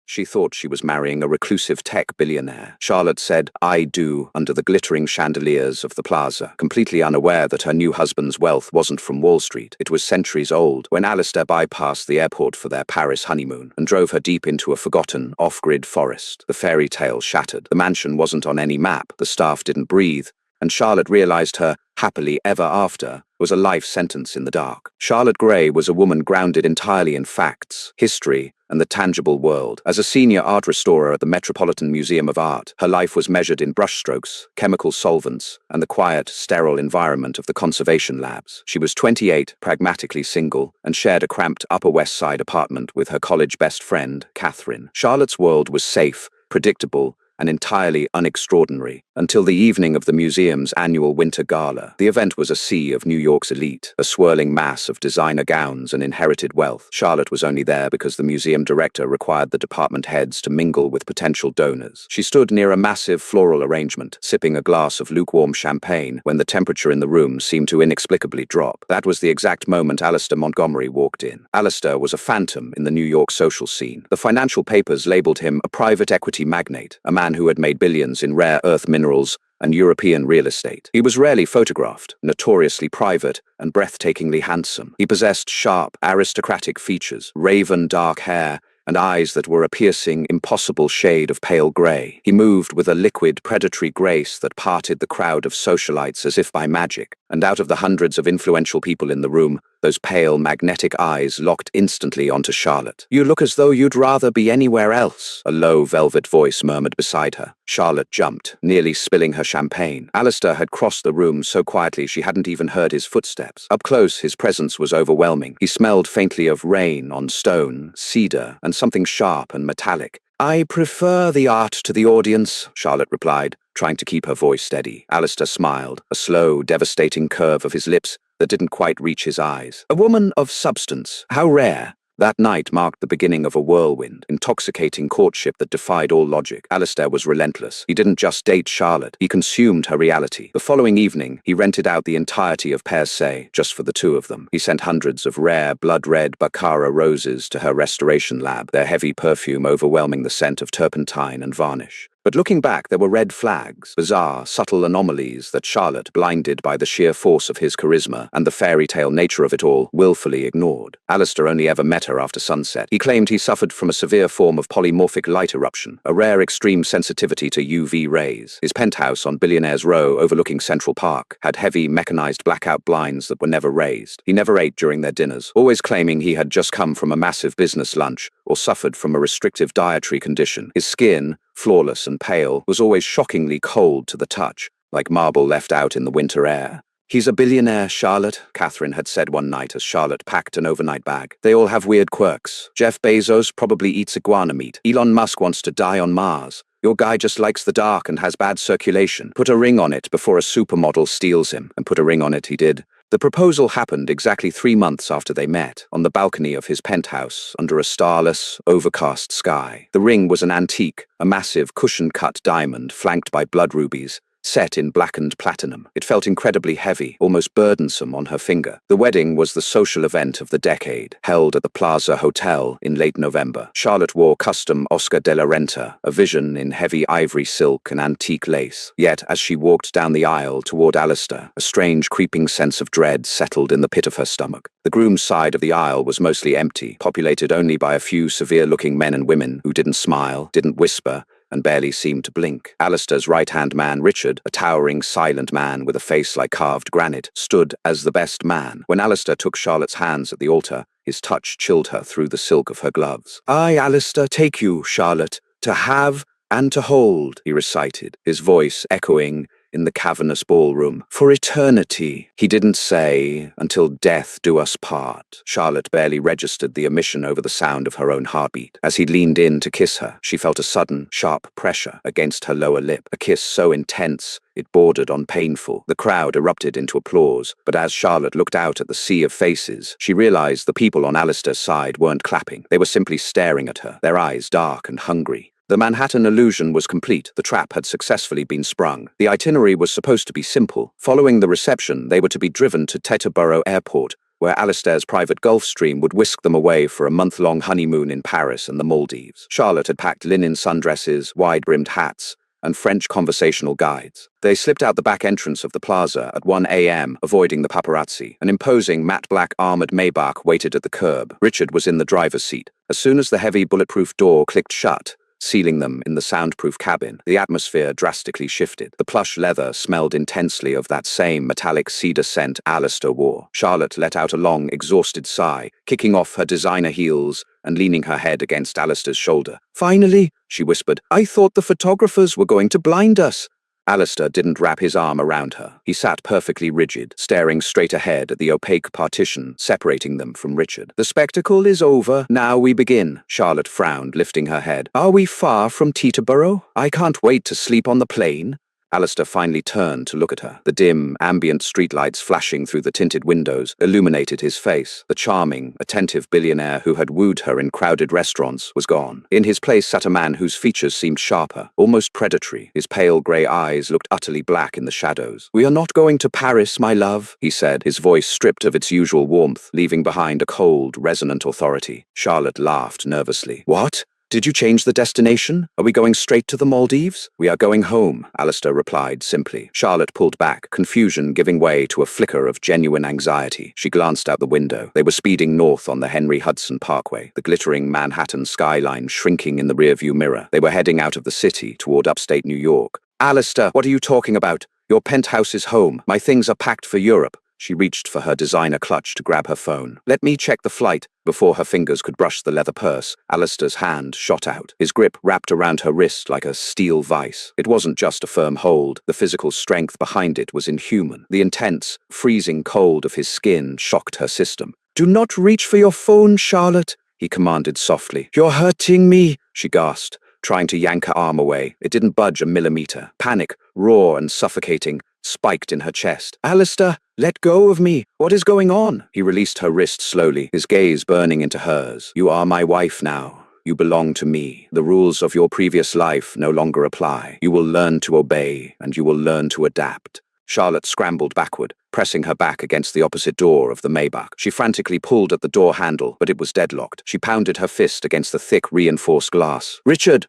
She thought she was marrying a reclusive tech billionaire. Charlotte said, "I do," under the glittering chandeliers of the plaza, completely unaware that her new husband's wealth wasn't from Wall Street. It was centuries old, when Alistair bypassed the airport for their Paris honeymoon and drove her deep into a forgotten, off-grid forest. The fairy tale shattered. The mansion wasn't on any map, the staff didn't breathe, and Charlotte realized her happily ever after was a life sentence in the dark. Charlotte Gray was a woman grounded entirely in facts, history, and the tangible world. As a senior art restorer at the Metropolitan Museum of Art, her life was measured in brushstrokes, chemical solvents, and the quiet, sterile environment of the conservation labs. She was 28, pragmatically single, and shared a cramped Upper West Side apartment with her college best friend, Catherine. Charlotte's world was safe, predictable, and entirely unextraordinary, until the evening of the museum's annual winter gala. The event was a sea of New York's elite, a swirling mass of designer gowns and inherited wealth. Charlotte was only there because the museum director required the department heads to mingle with potential donors. She stood near a massive floral arrangement, sipping a glass of lukewarm champagne when the temperature in the room seemed to inexplicably drop. That was the exact moment Alistair Montgomery walked in. Alistair was a phantom in the New York social scene. The financial papers labeled him a private equity magnate, a man who had made billions in rare earth minerals and European real estate. He was rarely photographed, notoriously private and breathtakingly handsome. He possessed sharp, aristocratic features, raven dark hair, and eyes that were a piercing, impossible shade of pale grey. He moved with a liquid, predatory grace that parted the crowd of socialites as if by magic, and out of the hundreds of influential people in the room, those pale, magnetic eyes locked instantly onto Charlotte. "You look as though you'd rather be anywhere else," a low, velvet voice murmured beside her. Charlotte jumped, nearly spilling her champagne. Alistair had crossed the room so quietly she hadn't even heard his footsteps. Up close, his presence was overwhelming. He smelled faintly of rain on stone, cedar, and something sharp and metallic. "I prefer the art to the audience," Charlotte replied, trying to keep her voice steady. Alistair smiled, a slow, devastating curve of his lips that didn't quite reach his eyes. "A woman of substance. How rare." That night marked the beginning of a whirlwind, intoxicating courtship that defied all logic. Alistair was relentless. He didn't just date Charlotte, he consumed her reality. The following evening, he rented out the entirety of Per Se, just for the two of them. He sent hundreds of rare, blood-red Baccara roses to her restoration lab, their heavy perfume overwhelming the scent of turpentine and varnish. But looking back, there were red flags, bizarre, subtle anomalies that Charlotte, blinded by the sheer force of his charisma and the fairy tale nature of it all, willfully ignored. Alistair only ever met her after sunset. He claimed he suffered from a severe form of polymorphic light eruption, a rare extreme sensitivity to UV rays. His penthouse on Billionaire's Row overlooking Central Park had heavy mechanized blackout blinds that were never raised. He never ate during their dinners, always claiming he had just come from a massive business lunch or suffered from a restrictive dietary condition. His skin, flawless and pale, was always shockingly cold to the touch, like marble left out in the winter air. "He's a billionaire, Charlotte," Catherine had said one night as Charlotte packed an overnight bag. "They all have weird quirks. Jeff Bezos probably eats iguana meat. Elon Musk wants to die on Mars. Your guy just likes the dark and has bad circulation. Put a ring on it before a supermodel steals him." And put a ring on it he did. The proposal happened exactly 3 months after they met, on the balcony of his penthouse, under a starless, overcast sky. The ring was an antique, a massive cushion-cut diamond flanked by blood rubies, set in blackened platinum. It felt incredibly heavy, almost burdensome on her finger. The wedding was the social event of the decade, held at the Plaza Hotel in late November. Charlotte wore custom Oscar de la Renta, a vision in heavy ivory silk and antique lace. Yet, as she walked down the aisle toward Alistair, a strange creeping sense of dread settled in the pit of her stomach. The groom's side of the aisle was mostly empty, populated only by a few severe-looking men and women who didn't smile, didn't whisper, and barely seemed to blink. Alistair's right-hand man, Richard, a towering, silent man with a face like carved granite, stood as the best man. When Alistair took Charlotte's hands at the altar, his touch chilled her through the silk of her gloves. "I, Alistair, take you, Charlotte, to have and to hold," he recited, his voice echoing in the cavernous ballroom. "For eternity," he didn't say, "until death do us part." Charlotte barely registered the omission over the sound of her own heartbeat. As he leaned in to kiss her, she felt a sudden, sharp pressure against her lower lip, a kiss so intense it bordered on painful. The crowd erupted into applause, but as Charlotte looked out at the sea of faces, she realized the people on Alistair's side weren't clapping. They were simply staring at her, their eyes dark and hungry. The Manhattan illusion was complete. The trap had successfully been sprung. The itinerary was supposed to be simple. Following the reception, they were to be driven to Teterboro Airport, where Alistair's private Gulf Stream would whisk them away for a month-long honeymoon in Paris and the Maldives. Charlotte had packed linen sundresses, wide-brimmed hats, and French conversational guides. They slipped out the back entrance of the plaza at 1 a.m., avoiding the paparazzi. An imposing matte black armored Maybach waited at the curb. Richard was in the driver's seat. As soon as the heavy bulletproof door clicked shut, sealing them in the soundproof cabin, the atmosphere drastically shifted. The plush leather smelled intensely of that same metallic cedar scent Alistair wore. Charlotte let out a long, exhausted sigh, kicking off her designer heels and leaning her head against Alistair's shoulder. "Finally," she whispered. "I thought the photographers were going to blind us." Alistair didn't wrap his arm around her. He sat perfectly rigid, staring straight ahead at the opaque partition separating them from Richard. "The spectacle is over. Now we begin." Charlotte frowned, lifting her head. "Are we far from Teterboro? I can't wait to sleep on the plane." Alistair finally turned to look at her. The dim, ambient streetlights flashing through the tinted windows illuminated his face. The charming, attentive billionaire who had wooed her in crowded restaurants was gone. In his place sat a man whose features seemed sharper, almost predatory. His pale grey eyes looked utterly black in the shadows. "We are not going to Paris, my love," he said, his voice stripped of its usual warmth, leaving behind a cold, resonant authority. Charlotte laughed nervously. "What? Did you change the destination? Are we going straight to the Maldives?" "We are going home," Alistair replied simply. Charlotte pulled back, confusion giving way to a flicker of genuine anxiety. She glanced out the window. They were speeding north on the Henry Hudson Parkway, the glittering Manhattan skyline shrinking in the rearview mirror. They were heading out of the city toward upstate New York. "Alistair, what are you talking about? Your penthouse is home. My things are packed for Europe." She reached for her designer clutch to grab her phone. "Let me check the flight." Before her fingers could brush the leather purse, Alistair's hand shot out, his grip wrapped around her wrist like a steel vice. It wasn't just a firm hold. The physical strength behind it was inhuman. The intense, freezing cold of his skin shocked her system. "Do not reach for your phone, Charlotte," he commanded softly. "You're hurting me," she gasped, trying to yank her arm away. It didn't budge a millimeter. Panic, raw and suffocating, spiked in her chest. "Alistair, let go of me. What is going on?" He released her wrist slowly, his gaze burning into hers. "You are my wife now. You belong to me. The rules of your previous life no longer apply. You will learn to obey, and you will learn to adapt." Charlotte scrambled backward, pressing her back against the opposite door of the Maybach. She frantically pulled at the door handle, but it was deadlocked. She pounded her fist against the thick, reinforced glass. Richard,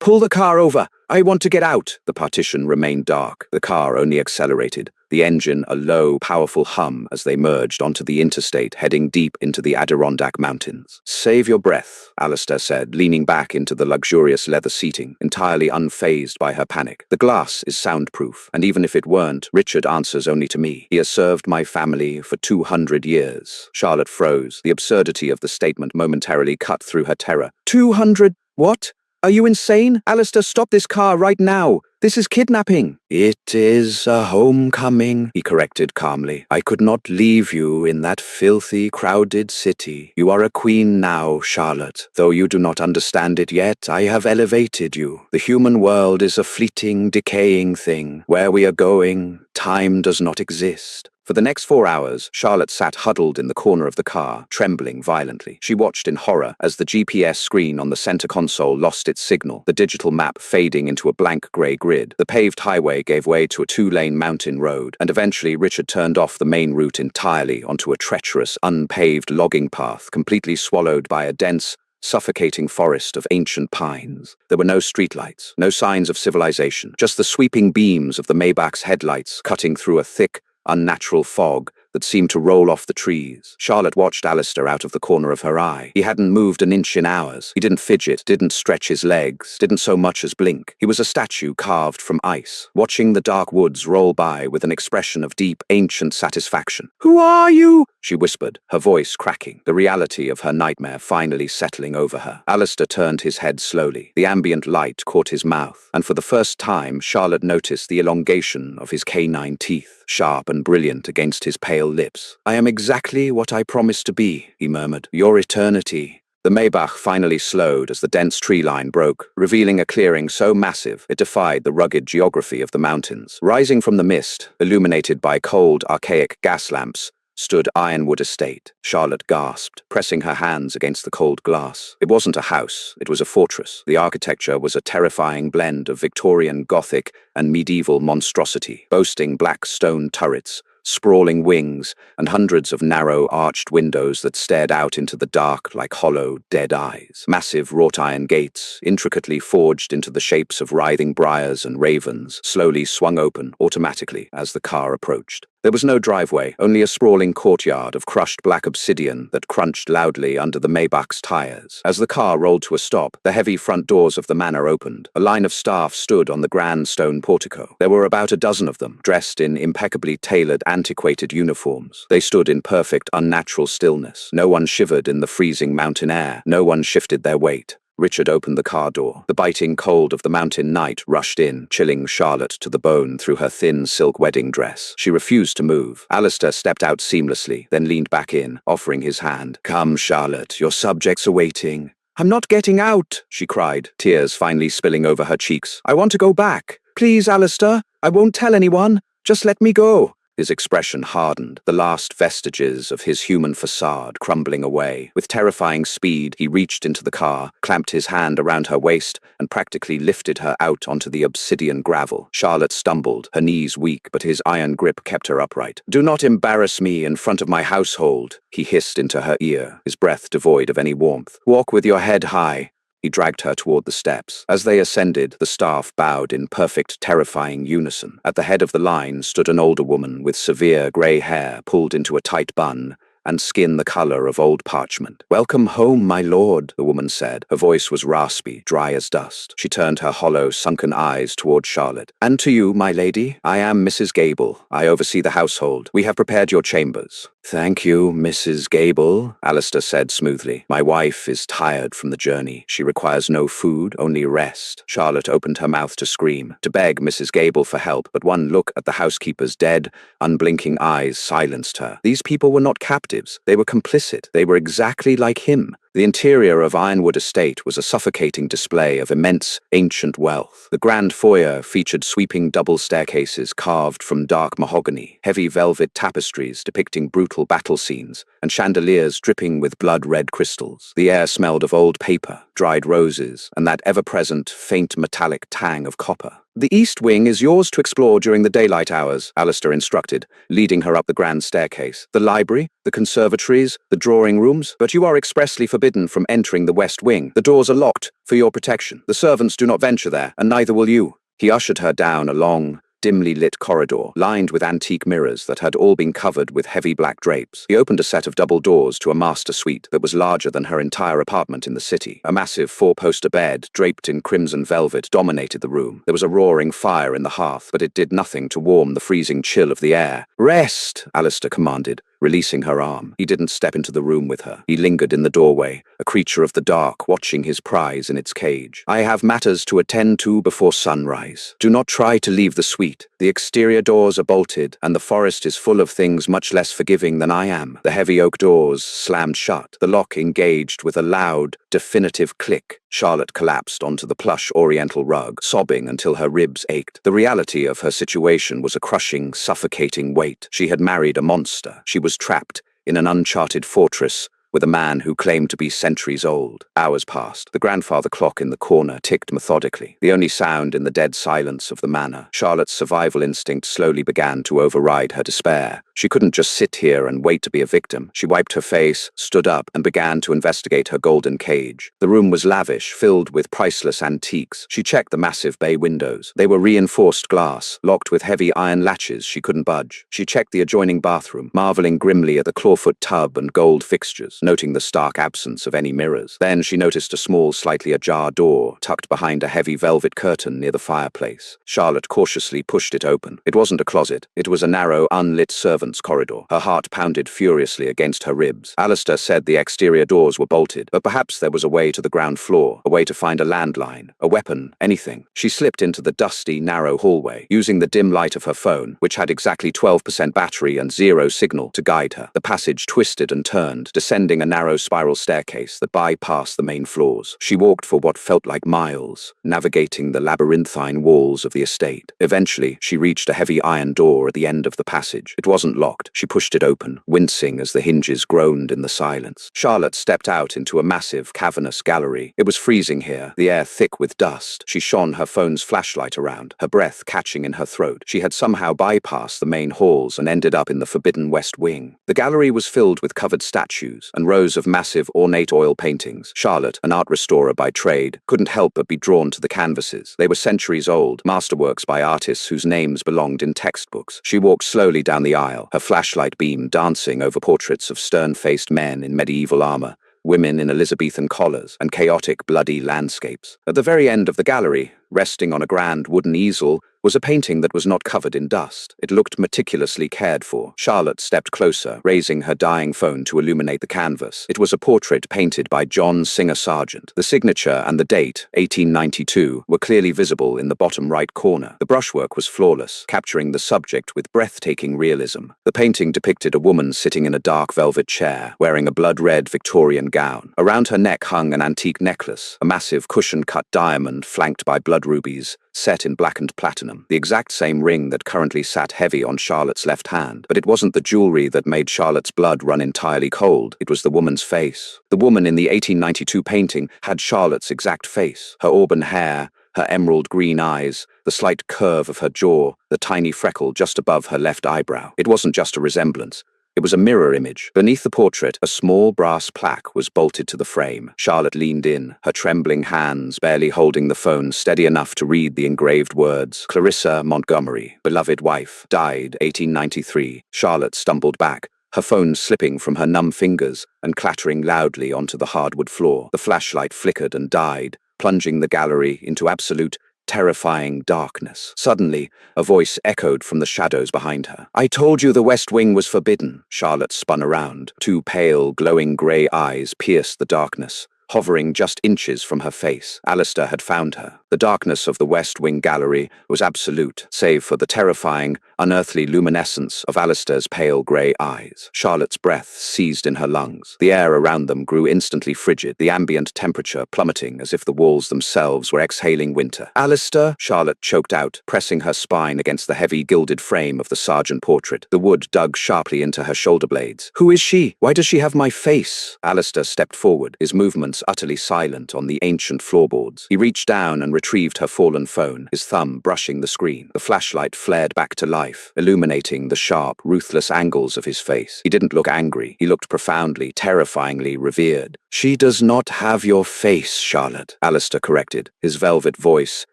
pull the car over. I want to get out." The partition remained dark. The car only accelerated, the engine a low, powerful hum as they merged onto the interstate heading deep into the Adirondack Mountains. "Save your breath," Alistair said, leaning back into the luxurious leather seating, entirely unfazed by her panic. "The glass is soundproof, and even if it weren't, Richard answers only to me. He has served my family for 200 years. Charlotte froze. The absurdity of the statement momentarily cut through her terror. 200? What? Are you insane? Alistair, stop this car right now. This is kidnapping." "It is a homecoming," he corrected calmly. "I could not leave you in that filthy, crowded city. You are a queen now, Charlotte. Though you do not understand it yet, I have elevated you. The human world is a fleeting, decaying thing. Where we are going, time does not exist." For the next 4 hours, Charlotte sat huddled in the corner of the car, trembling violently. She watched in horror as the GPS screen on the center console lost its signal, the digital map fading into a blank gray grid. The paved highway gave way to a 2-lane mountain road, and eventually Richard turned off the main route entirely onto a treacherous, unpaved logging path, completely swallowed by a dense, suffocating forest of ancient pines. There were no streetlights, no signs of civilization, just the sweeping beams of the Maybach's headlights cutting through a thick, unnatural fog that seemed to roll off the trees. Charlotte watched Alistair out of the corner of her eye. He hadn't moved an inch in hours. He didn't fidget, didn't stretch his legs, didn't so much as blink. He was a statue carved from ice, watching the dark woods roll by with an expression of deep, ancient satisfaction. "Who are you?" she whispered, her voice cracking, the reality of her nightmare finally settling over her. Alistair turned his head slowly. The ambient light caught his mouth, and for the first time Charlotte noticed the elongation of his canine teeth, sharp and brilliant against his pale lips. "I am exactly what I promised to be," he murmured. "Your eternity." The Maybach finally slowed as the dense tree line broke, revealing a clearing so massive it defied the rugged geography of the mountains. Rising from the mist, illuminated by cold, archaic gas lamps, stood Ironwood Estate. Charlotte gasped, pressing her hands against the cold glass. It wasn't a house, it was a fortress. The architecture was a terrifying blend of Victorian Gothic and medieval monstrosity, boasting black stone turrets, sprawling wings, and hundreds of narrow, arched windows that stared out into the dark like hollow, dead eyes. Massive wrought-iron gates, intricately forged into the shapes of writhing briars and ravens, slowly swung open automatically as the car approached. There was no driveway, only a sprawling courtyard of crushed black obsidian that crunched loudly under the Maybach's tires. As the car rolled to a stop, the heavy front doors of the manor opened. A line of staff stood on the grand stone portico. There were about a dozen of them, dressed in impeccably tailored, antiquated uniforms. They stood in perfect, unnatural stillness. No one shivered in the freezing mountain air. No one shifted their weight. Richard opened the car door. The biting cold of the mountain night rushed in, chilling Charlotte to the bone through her thin silk wedding dress. She refused to move. Alistair stepped out seamlessly, then leaned back in, offering his hand. "Come, Charlotte, your subjects are waiting." "I'm not getting out," she cried, tears finally spilling over her cheeks. "I want to go back. Please, Alistair, I won't tell anyone. Just let me go." His expression hardened, the last vestiges of his human facade crumbling away. With terrifying speed, he reached into the car, clamped his hand around her waist, and practically lifted her out onto the obsidian gravel. Charlotte stumbled, her knees weak, but his iron grip kept her upright. "Do not embarrass me in front of my household," he hissed into her ear, his breath devoid of any warmth. "Walk with your head high." He dragged her toward the steps. As they ascended, the staff bowed in perfect, terrifying unison. At the head of the line stood an older woman with severe grey hair pulled into a tight bun and skin the color of old parchment. "Welcome home, my lord," the woman said. Her voice was raspy, dry as dust. She turned her hollow, sunken eyes toward Charlotte. "And to you, my lady, I am Mrs. Gable. I oversee the household. We have prepared your chambers." "Thank you, Mrs. Gable," Alistair said smoothly. "My wife is tired from the journey. She requires no food, only rest." Charlotte opened her mouth to scream, to beg Mrs. Gable for help, but one look at the housekeeper's dead, unblinking eyes silenced her. These people were not captives. They were complicit. They were exactly like him. The interior of Ironwood Estate was a suffocating display of immense, ancient wealth. The grand foyer featured sweeping double staircases carved from dark mahogany, heavy velvet tapestries depicting brutal battle scenes, and chandeliers dripping with blood-red crystals. The air smelled of old paper, dried roses, and that ever-present, faint metallic tang of copper. "The east wing is yours to explore during the daylight hours," Alistair instructed, leading her up the grand staircase. "The library, the conservatories, the drawing rooms, but you are expressly forbidden from entering the west wing. The doors are locked, for your protection. The servants do not venture there, and neither will you." He ushered her down a long, dimly lit corridor, lined with antique mirrors that had all been covered with heavy black drapes. He opened a set of double doors to a master suite that was larger than her entire apartment in the city. A massive four-poster bed, draped in crimson velvet, dominated the room. There was a roaring fire in the hearth, but it did nothing to warm the freezing chill of the air. "Rest," Alistair commanded, releasing her arm. He didn't step into the room with her. He lingered in the doorway, a creature of the dark, watching his prize in its cage. "I have matters to attend to before sunrise. Do not try to leave the suite. The exterior doors are bolted, and the forest is full of things much less forgiving than I am." The heavy oak doors slammed shut, the lock engaged with a loud, definitive click. Charlotte collapsed onto the plush oriental rug, sobbing until her ribs ached. The reality of her situation was a crushing, suffocating weight. She had married a monster. She was trapped in an uncharted fortress with a man who claimed to be centuries old. Hours passed. The grandfather clock in the corner ticked methodically, the only sound in the dead silence of the manor. Charlotte's survival instinct slowly began to override her despair. She couldn't just sit here and wait to be a victim. She wiped her face, stood up, and began to investigate her golden cage. The room was lavish, filled with priceless antiques. She checked the massive bay windows. They were reinforced glass, locked with heavy iron latches she couldn't budge. She checked the adjoining bathroom, marveling grimly at the clawfoot tub and gold fixtures, noting the stark absence of any mirrors. Then she noticed a small, slightly ajar door tucked behind a heavy velvet curtain near the fireplace. Charlotte cautiously pushed it open. It wasn't a closet. It was a narrow, unlit servants' corridor. Her heart pounded furiously against her ribs. Alistair said the exterior doors were bolted, but perhaps there was a way to the ground floor, a way to find a landline, a weapon, anything. She slipped into the dusty, narrow hallway, using the dim light of her phone, which had exactly 12% battery and zero signal, to guide her. The passage twisted and turned, descending descending a narrow spiral staircase that bypassed the main floors. She walked for what felt like miles, navigating the labyrinthine walls of the estate. Eventually, she reached a heavy iron door at the end of the passage. It wasn't locked. She pushed it open, wincing as the hinges groaned in the silence. Charlotte stepped out into a massive, cavernous gallery. It was freezing here, the air thick with dust. She shone her phone's flashlight around, her breath catching in her throat. She had somehow bypassed the main halls and ended up in the forbidden West Wing. The gallery was filled with covered statues and rows of massive, ornate oil paintings. Charlotte, an art restorer by trade, couldn't help but be drawn to the canvases. They were centuries old, masterworks by artists whose names belonged in textbooks. She walked slowly down the aisle, her flashlight beam dancing over portraits of stern-faced men in medieval armor, women in Elizabethan collars, and chaotic, bloody landscapes. At the very end of the gallery, resting on a grand wooden easel, was a painting that was not covered in dust. It looked meticulously cared for. Charlotte stepped closer, raising her dying phone to illuminate the canvas. It was a portrait painted by John Singer Sargent. The signature and the date, 1892, were clearly visible in the bottom right corner. The brushwork was flawless, capturing the subject with breathtaking realism. The painting depicted a woman sitting in a dark velvet chair, wearing a blood-red Victorian gown. Around her neck hung an antique necklace, a massive cushion-cut diamond flanked by blood rubies, set in blackened platinum, the exact same ring that currently sat heavy on Charlotte's left hand. But it wasn't the jewelry that made Charlotte's blood run entirely cold. It was the woman's face. The woman in the 1892 painting had Charlotte's exact face. Her auburn hair, her emerald green eyes, the slight curve of her jaw, the tiny freckle just above her left eyebrow. It wasn't just a resemblance. It was a mirror image. Beneath the portrait, a small brass plaque was bolted to the frame. Charlotte leaned in, her trembling hands barely holding the phone steady enough to read the engraved words. Clarissa Montgomery, beloved wife, died 1893. Charlotte stumbled back, her phone slipping from her numb fingers and clattering loudly onto the hardwood floor. The flashlight flickered and died, plunging the gallery into absolute, terrifying darkness. Suddenly, a voice echoed from the shadows behind her. "I told you the West Wing was forbidden." Charlotte spun around. Two pale, glowing grey eyes pierced the darkness, hovering just inches from her face. Alistair had found her. The darkness of the West Wing gallery was absolute, save for the terrifying, unearthly luminescence of Alistair's pale grey eyes. Charlotte's breath seized in her lungs. The air around them grew instantly frigid, the ambient temperature plummeting as if the walls themselves were exhaling winter. "Alistair," Charlotte choked out, pressing her spine against the heavy gilded frame of the Sargent portrait. The wood dug sharply into her shoulder blades. "Who is she? Why does she have my face?" Alistair stepped forward, his movements utterly silent on the ancient floorboards. He reached down and retrieved her fallen phone, his thumb brushing the screen. The flashlight flared back to life, illuminating the sharp, ruthless angles of his face. He didn't look angry. He looked profoundly, terrifyingly revered. "She does not have your face, Charlotte," Alistair corrected, his velvet voice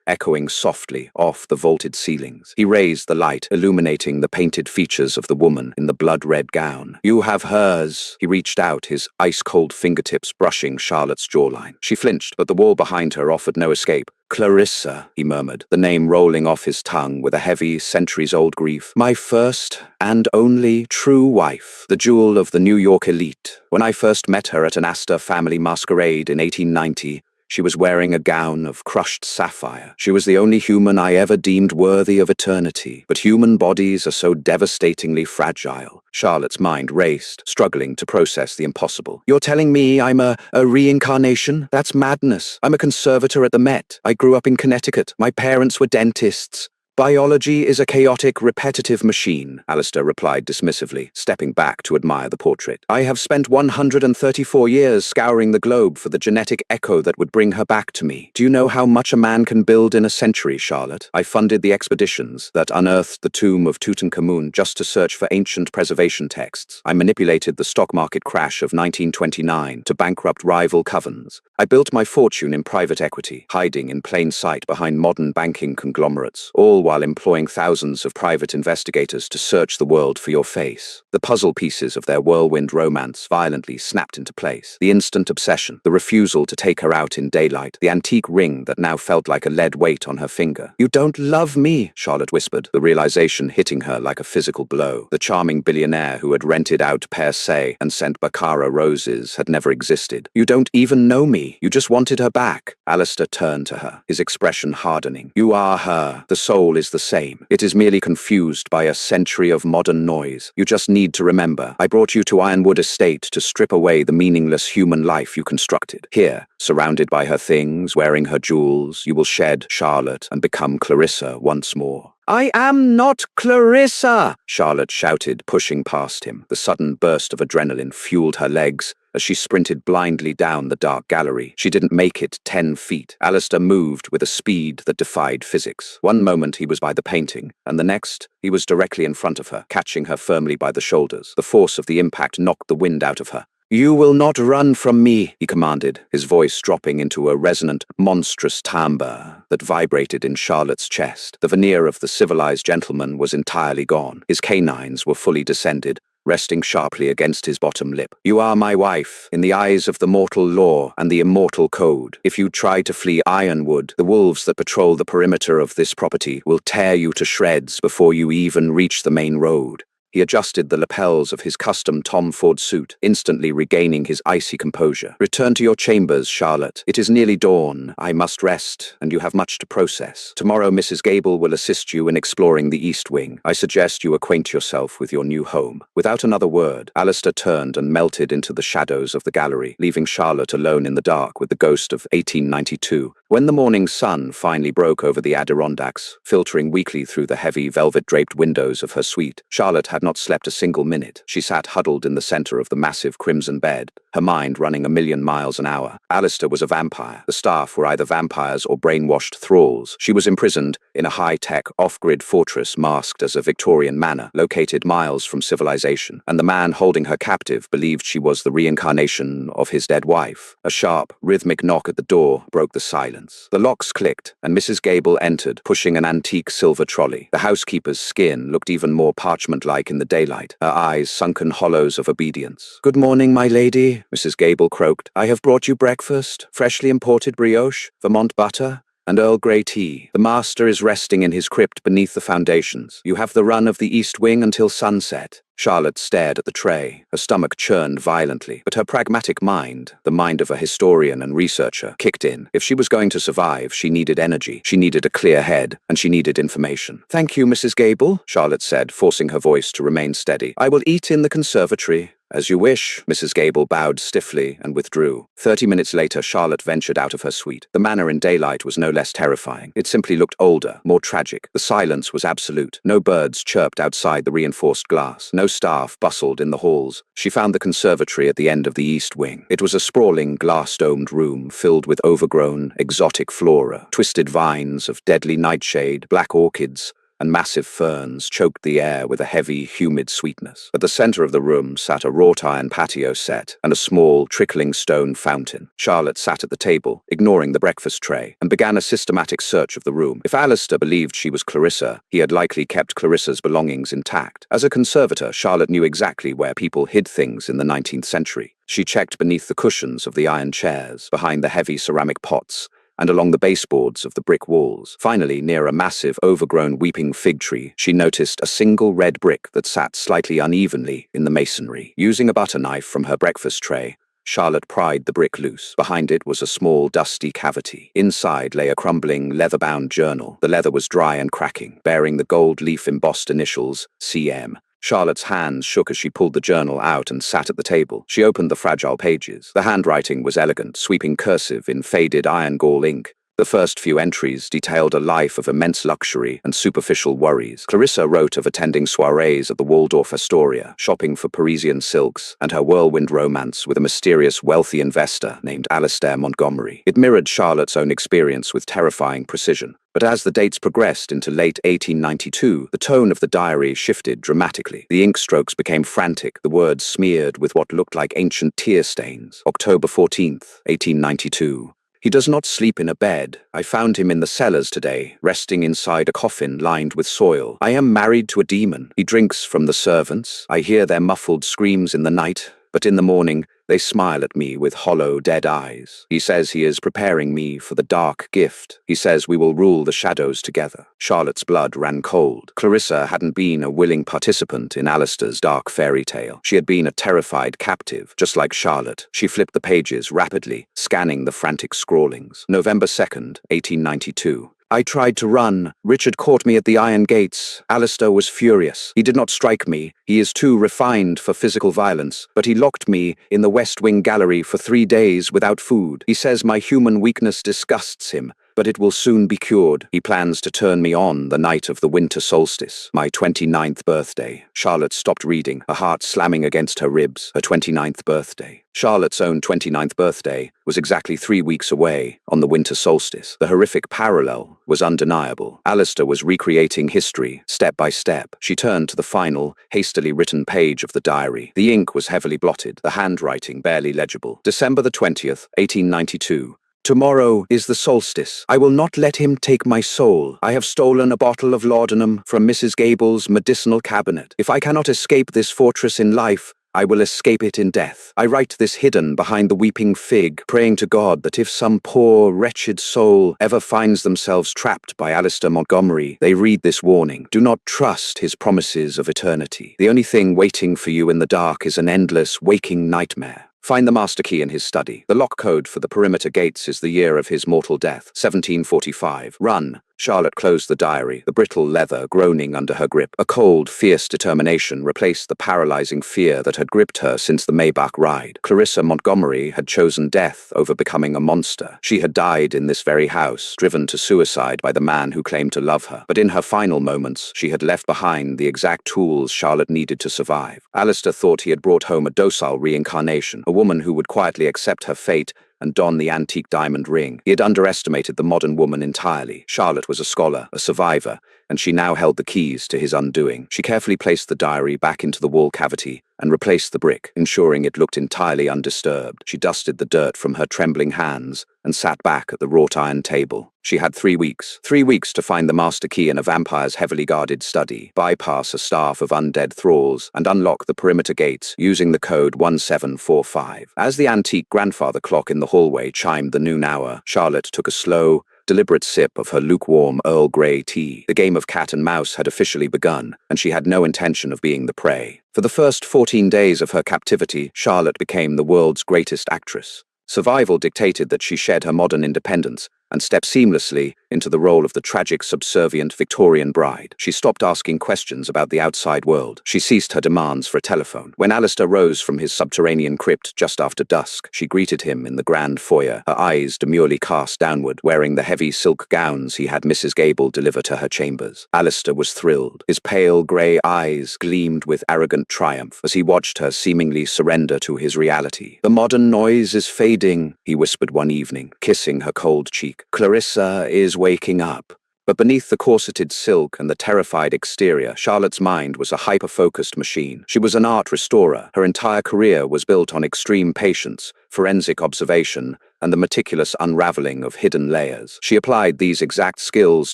echoing softly off the vaulted ceilings. He raised the light, illuminating the painted features of the woman in the blood-red gown. "You have hers." He reached out, his ice-cold fingertips brushing Charlotte's jawline. She flinched, but the wall behind her offered no escape. "Clarissa," he murmured, the name rolling off his tongue with a heavy, centuries-old grief. "My first and only true wife, the jewel of the New York elite. When I first met her at an Astor family masquerade in 1890, she was wearing a gown of crushed sapphire. She was the only human I ever deemed worthy of eternity. But human bodies are so devastatingly fragile." Charlotte's mind raced, struggling to process the impossible. "You're telling me I'm a reincarnation? That's madness. I'm a conservator at the Met. I grew up in Connecticut. My parents were dentists. Biology is a chaotic, repetitive machine," Alistair replied dismissively, stepping back to admire the portrait. "I have spent 134 years scouring the globe for the genetic echo that would bring her back to me. Do you know how much a man can build in a century, Charlotte? I funded the expeditions that unearthed the tomb of Tutankhamun just to search for ancient preservation texts. I manipulated the stock market crash of 1929 to bankrupt rival covens. I built my fortune in private equity, hiding in plain sight behind modern banking conglomerates, all while employing thousands of private investigators to search the world for your face." The puzzle pieces of their whirlwind romance violently snapped into place. The instant obsession, the refusal to take her out in daylight, the antique ring that now felt like a lead weight on her finger. "You don't love me," Charlotte whispered, the realization hitting her like a physical blow. The charming billionaire who had rented out Per Se and sent Baccara roses had never existed. "You don't even know me. You just wanted her back." Alistair turned to her, his expression hardening. "You are her, the soul soul is the same. It is merely confused by a century of modern noise. You just need to remember, I brought you to Ironwood Estate to strip away the meaningless human life you constructed. Here, surrounded by her things, wearing her jewels, you will shed Charlotte and become Clarissa once more. I am not Clarissa! Charlotte shouted, pushing past him. The sudden burst of adrenaline fueled her legs as she sprinted blindly down the dark gallery. She didn't make it 10 feet. Alistair moved with a speed that defied physics. One moment he was by the painting, and the next he was directly in front of her, catching her firmly by the shoulders. The force of the impact knocked the wind out of her. You will not run from me, he commanded, his voice dropping into a resonant, monstrous timbre that vibrated in Charlotte's chest. The veneer of the civilized gentleman was entirely gone. His canines were fully descended, resting sharply against his bottom lip. You are my wife, in the eyes of the mortal law and the immortal code. If you try to flee Ironwood, the wolves that patrol the perimeter of this property will tear you to shreds before you even reach the main road. He adjusted the lapels of his custom Tom Ford suit, instantly regaining his icy composure. Return to your chambers, Charlotte. It is nearly dawn. I must rest, and you have much to process. Tomorrow Mrs. Gable will assist you in exploring the East Wing. I suggest you acquaint yourself with your new home. Without another word, Alistair turned and melted into the shadows of the gallery, leaving Charlotte alone in the dark with the ghost of 1892. When the morning sun finally broke over the Adirondacks, filtering weakly through the heavy velvet-draped windows of her suite, Charlotte had not slept a single minute. She sat huddled in the center of the massive crimson bed, her mind running 1,000,000 miles an hour. Alistair was a vampire. The staff were either vampires or brainwashed thralls. She was imprisoned in a high-tech, off-grid fortress masked as a Victorian manor, located miles from civilization, and the man holding her captive believed she was the reincarnation of his dead wife. A sharp, rhythmic knock at the door broke the silence. The locks clicked, and Mrs. Gable entered, pushing an antique silver trolley. The housekeeper's skin looked even more parchment-like in the daylight, her eyes sunken hollows of obedience. Good morning, my lady, Mrs. Gable croaked. I have brought you breakfast, freshly imported brioche, Vermont butter, and Earl Grey tea. The master is resting in his crypt beneath the foundations. You have the run of the East Wing until sunset. Charlotte stared at the tray. Her stomach churned violently, but her pragmatic mind, the mind of a historian and researcher, kicked in. If she was going to survive, she needed energy, she needed a clear head, and she needed information. Thank you, Mrs. Gable, Charlotte said, forcing her voice to remain steady. I will eat in the conservatory. As you wish, Mrs. Gable bowed stiffly and withdrew. 30 minutes later, Charlotte ventured out of her suite. The manor in daylight was no less terrifying. It simply looked older, more tragic. The silence was absolute. No birds chirped outside the reinforced glass. No staff bustled in the halls. She found the conservatory at the end of the East Wing. It was a sprawling, glass-domed room filled with overgrown, exotic flora. Twisted vines of deadly nightshade, black orchids, and massive ferns choked the air with a heavy, humid sweetness. At the center of the room sat a wrought-iron patio set and a small, trickling stone fountain. Charlotte sat at the table, ignoring the breakfast tray, and began a systematic search of the room. If Alistair believed she was Clarissa, he had likely kept Clarissa's belongings intact. As a conservator, Charlotte knew exactly where people hid things in the 19th century. She checked beneath the cushions of the iron chairs, behind the heavy ceramic pots, and along the baseboards of the brick walls. Finally, near a massive, overgrown weeping fig tree, she noticed a single red brick that sat slightly unevenly in the masonry. Using a butter knife from her breakfast tray, Charlotte pried the brick loose. Behind it was a small, dusty cavity. Inside lay a crumbling, leather-bound journal. The leather was dry and cracking, bearing the gold leaf-embossed initials, CM. Charlotte's hands shook as she pulled the journal out and sat at the table. She opened the fragile pages. The handwriting was elegant, sweeping cursive in faded iron gall ink. The first few entries detailed a life of immense luxury and superficial worries. Clarissa wrote of attending soirees at the Waldorf Astoria, shopping for Parisian silks, and her whirlwind romance with a mysterious wealthy investor named Alistair Montgomery. It mirrored Charlotte's own experience with terrifying precision. But as the dates progressed into late 1892, the tone of the diary shifted dramatically. The ink strokes became frantic, the words smeared with what looked like ancient tear stains. October 14th, 1892. He does not sleep in a bed. I found him in the cellars today, resting inside a coffin lined with soil. I am married to a demon. He drinks from the servants. I hear their muffled screams in the night, but in the morning, they smile at me with hollow, dead eyes. He says he is preparing me for the dark gift. He says we will rule the shadows together. Charlotte's blood ran cold. Clarissa hadn't been a willing participant in Alistair's dark fairy tale. She had been a terrified captive, just like Charlotte. She flipped the pages rapidly, scanning the frantic scrawlings. November 2nd, 1892. I tried to run. Richard caught me at the iron gates. Alistair was furious. He did not strike me. He is too refined for physical violence. But he locked me in the West Wing gallery for 3 days without food. He says my human weakness disgusts him, but it will soon be cured. He plans to turn me on the night of the winter solstice, my 29th birthday. Charlotte stopped reading, her heart slamming against her ribs. Her 29th birthday. Charlotte's own 29th birthday was exactly 3 weeks away, on the winter solstice. The horrific parallel was undeniable. Alistair was recreating history, step by step. She turned to the final, hastily written page of the diary. The ink was heavily blotted, the handwriting barely legible. December the 20th, 1892. Tomorrow is the solstice. I will not let him take my soul. I have stolen a bottle of laudanum from Mrs. Gable's medicinal cabinet. If I cannot escape this fortress in life, I will escape it in death. I write this hidden behind the weeping fig, praying to God that if some poor, wretched soul ever finds themselves trapped by Alistair Montgomery, they read this warning. Do not trust his promises of eternity. The only thing waiting for you in the dark is an endless, waking nightmare. Find the master key in his study. The lock code for the perimeter gates is the year of his mortal death, 1745. Run. Charlotte closed the diary, the brittle leather groaning under her grip. A cold, fierce determination replaced the paralyzing fear that had gripped her since the Maybach ride. Clarissa Montgomery had chosen death over becoming a monster. She had died in this very house, driven to suicide by the man who claimed to love her. But in her final moments, she had left behind the exact tools Charlotte needed to survive. Alistair thought he had brought home a docile reincarnation, a woman who would quietly accept her fate and don the antique diamond ring. He had underestimated the modern woman entirely. Charlotte was a scholar, a survivor, and she now held the keys to his undoing. She carefully placed the diary back into the wall cavity and replaced the brick, ensuring it looked entirely undisturbed. She dusted the dirt from her trembling hands and sat back at the wrought iron table. She had 3 weeks. 3 weeks to find the master key in a vampire's heavily guarded study, bypass a staff of undead thralls, and unlock the perimeter gates using the code 1745. As the antique grandfather clock in the hallway chimed the noon hour, Charlotte took a slow, deliberate sip of her lukewarm Earl Grey tea. The game of cat and mouse had officially begun, and she had no intention of being the prey. For the first 14 days of her captivity, Charlotte became the world's greatest actress. Survival dictated that she shed her modern independence and stepped seamlessly into the role of the tragic, subservient Victorian bride. She stopped asking questions about the outside world. She ceased her demands for a telephone. When Alistair rose from his subterranean crypt just after dusk, she greeted him in the grand foyer, her eyes demurely cast downward, wearing the heavy silk gowns he had Mrs. Gable deliver to her chambers. Alistair was thrilled. His pale grey eyes gleamed with arrogant triumph as he watched her seemingly surrender to his reality. "The modern noise is fading," he whispered one evening, kissing her cold cheek. "Clarissa is waking up." But beneath the corseted silk and the terrified exterior, Charlotte's mind was a hyper-focused machine. She was an art restorer. Her entire career was built on extreme patience, forensic observation, and the meticulous unraveling of hidden layers. She applied these exact skills